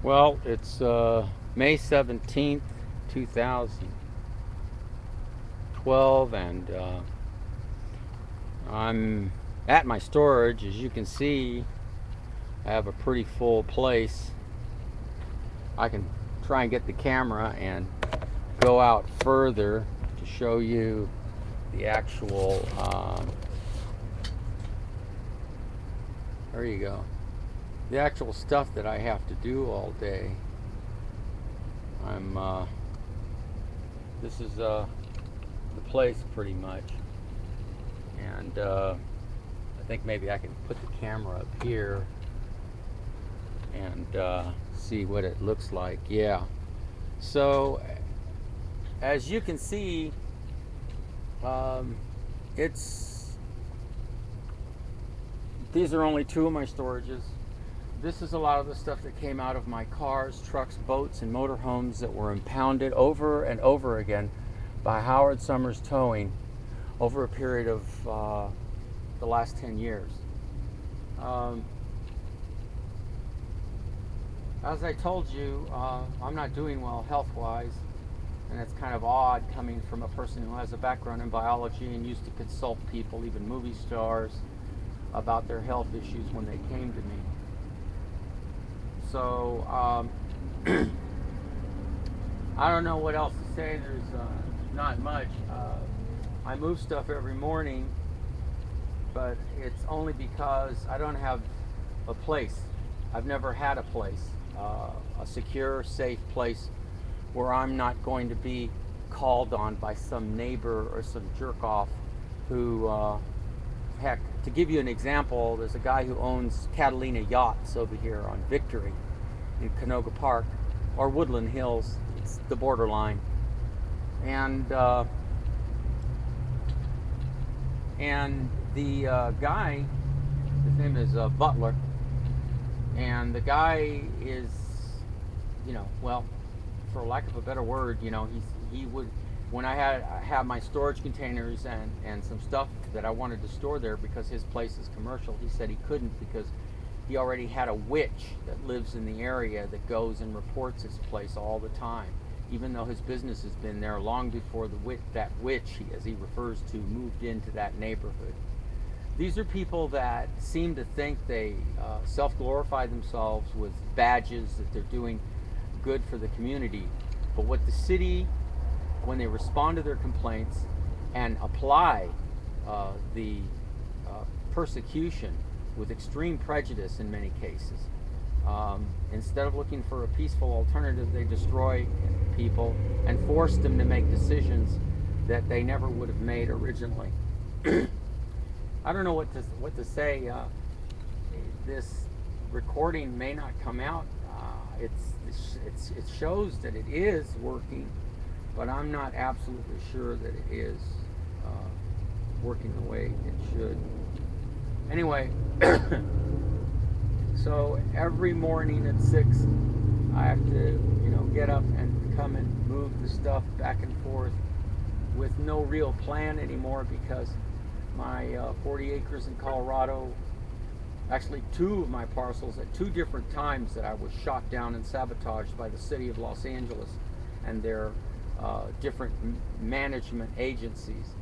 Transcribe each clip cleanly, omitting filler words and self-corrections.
Well, it's May 17th, 2012, and I'm at my storage. As you can see, I have a pretty full place. I can try and get the camera and go out further to show you the actual, there you go, the actual stuff that I have to do all day. This is the place pretty much, and I think maybe I can put the camera up here and see what it looks like. Yeah, so as you can see, these are only two of my storages. This is a lot of the stuff that came out of my cars, trucks, boats, and motorhomes that were impounded over and over again by Howard Summers Towing over a period of the last 10 years. As I told you, I'm not doing well health-wise, and it's kind of odd coming from a person who has a background in biology and used to consult people, even movie stars, about their health issues when they came to me. So I don't know what else to say. There's not much. I move stuff every morning, but it's only because I don't have a place. I've never had a place, a secure, safe place where I'm not going to be called on by some neighbor or some jerk-off who, heck, to give you an example, there's a guy who owns Catalina Yachts over here on Victory in Canoga Park, or Woodland Hills. It's the borderline. And the guy, his name is Butler, and the guy is, you know, well, for lack of a better word, you know, he would, when I have my storage containers and some stuff that I wanted to store there, because his place is commercial, he said he couldn't because he already had a witch that lives in the area that goes and reports his place all the time, even though his business has been there long before that witch, as he refers to, moved into that neighborhood. These are people that seem to think they self-glorify themselves with badges that they're doing good for the community. But what the city, when they respond to their complaints and apply the persecution with extreme prejudice in many cases, instead of looking for a peaceful alternative, they destroy people and force them to make decisions that they never would have made originally. I don't know what to say. This recording may not come out. It shows that it is working, but I'm not absolutely sure that it is working the way it should. Anyway, so every morning at 6, I have to, you know, get up and come and move the stuff back and forth with no real plan anymore, because my 40 acres in Colorado, actually 2 of my parcels at 2 different times that I was shot down and sabotaged by the city of Los Angeles and their different management agencies.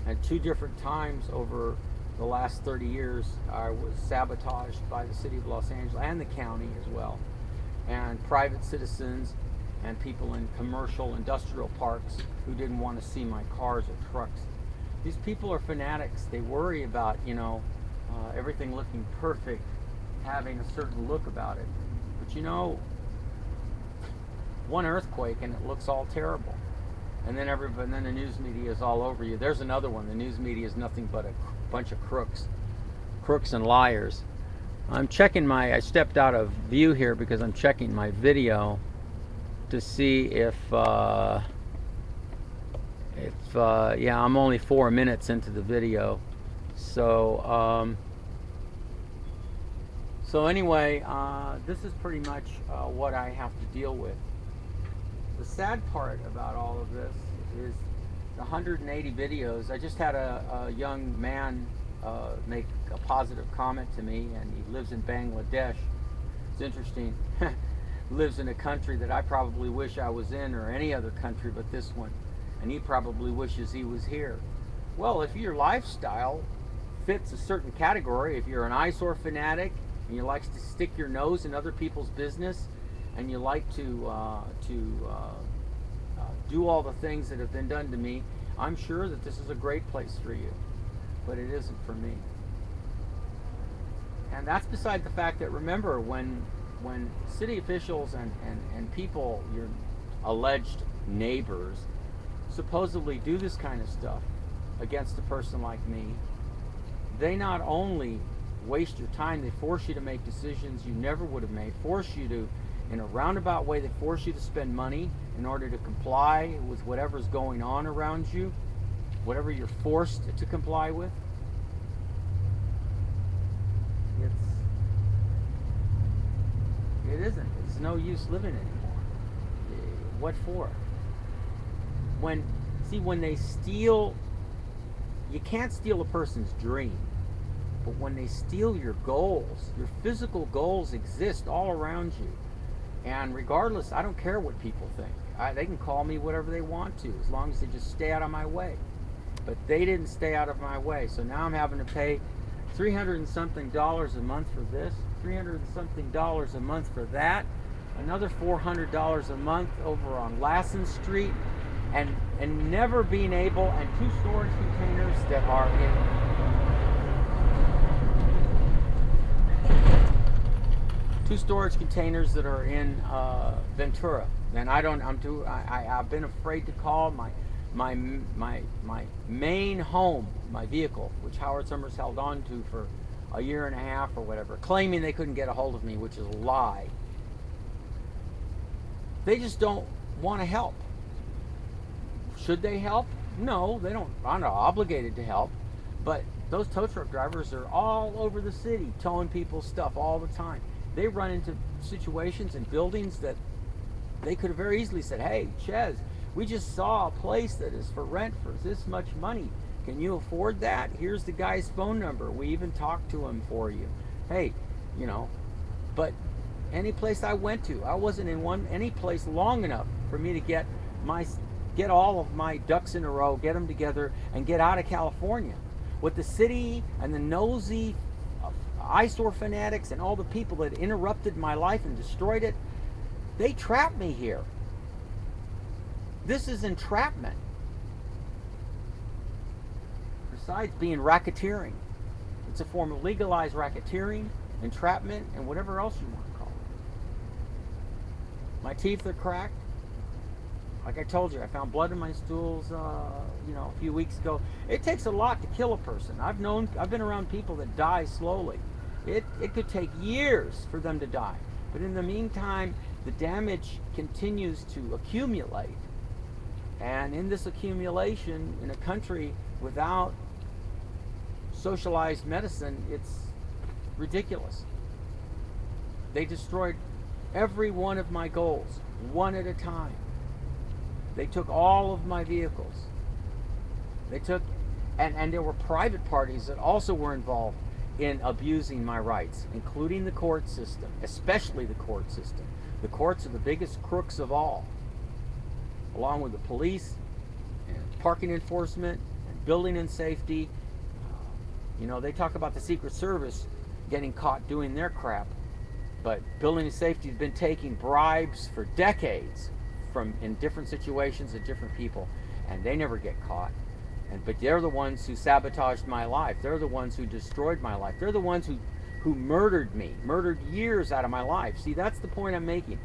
And 2 different times over the last 30 years, I was sabotaged by the city of Los Angeles and the county as well, and private citizens and people in commercial industrial parks who didn't want to see my cars or trucks. These people are fanatics. They worry about, you know, everything looking perfect, having a certain look about it. But you know, one earthquake and it looks all terrible. And then the news media is all over you. There's another one. The news media is nothing but a bunch of crooks and liars. I'm checking I stepped out of view here because I'm checking my video to see if yeah, I'm only 4 minutes into the video. So anyway, this is pretty much what I have to deal with. The sad part about all of this is the 180 videos. I just had a young man make a positive comment to me, and he lives in Bangladesh, It's interesting. Lives in a country that I probably wish I was in, or any other country but this one. And he probably wishes he was here. Well, if your lifestyle fits a certain category, if you're an eyesore fanatic and you like to stick your nose in other people's business, and you like to do all the things that have been done to me, I'm sure that this is a great place for you. But it isn't for me. And that's beside the fact that, remember, when city officials and people, your alleged neighbors, supposedly do this kind of stuff against a person like me, they not only waste your time, they force you to make decisions you never would have made, force you to, in a roundabout way, they force you to spend money in order to comply with whatever's going on around you, whatever you're forced to comply with. It isn't. It's no use living anymore. What for? When they steal, you can't steal a person's dream, but when they steal your goals, your physical goals exist all around you. And regardless, I don't care what people think. They can call me whatever they want to, as long as they just stay out of my way. But they didn't stay out of my way, so now I'm having to pay $300 and something a month for this, $300 and something a month for that, another $400 a month over on Lassen Street, and never being able, and 2 storage containers that are in Ventura. And I've been afraid to call my main home, my vehicle, which Howard Summers held on to for a year and a half or whatever, claiming they couldn't get a hold of me, which is a lie. They just don't want to help. Should they help? No, they don't. I'm not obligated to help. But those tow truck drivers are all over the city towing people's stuff all the time. They run into situations in buildings that they could have very easily said, hey, Ches, we just saw a place that is for rent for this much money. Can you afford that? Here's the guy's phone number. We even talked to him for you. Hey, but any place I went to, I wasn't in any place long enough for me to get all of my ducks in a row, get them together, and get out of California. With the city and the nosy eyesore fanatics and all the people that interrupted my life and destroyed it, they trapped me here. This is entrapment. Besides being racketeering, it's a form of legalized racketeering, entrapment, and whatever else you want to call it. My teeth are cracked. Like I told you, I found blood in my stools, a few weeks ago. It takes a lot to kill a person. I've been around people that die slowly. It could take years for them to die. But in the meantime, the damage continues to accumulate. And in this accumulation, in a country without socialized medicine, it's ridiculous. They destroyed every one of my goals, one at a time. They took all of my vehicles. They took, and there were private parties that also were involved in abusing my rights, including the court system, especially the court system. The courts are the biggest crooks of all, along with the police and parking enforcement and building and safety. They talk about the Secret Service getting caught doing their crap, but building and safety has been taking bribes for decades in different situations and different people, and they never get caught. But they're the ones who sabotaged my life. They're the ones who destroyed my life. They're the ones who murdered me, murdered years out of my life. See, that's the point I'm making.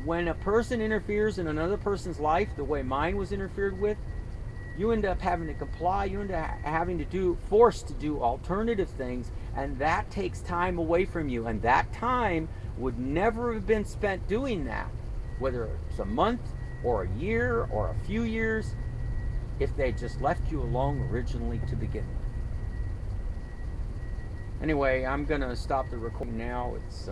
When a person interferes in another person's life the way mine was interfered with, you end up having to comply. You end up having to forced to do alternative things, and that takes time away from you. And that time would never have been spent doing that, whether it's a month or a year or a few years, if they just left you alone originally to begin with. Anyway, I'm going to stop the recording now. It's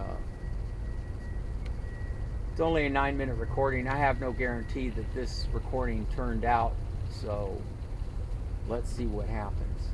only a 9-minute recording. I have no guarantee that this recording turned out, so let's see what happens.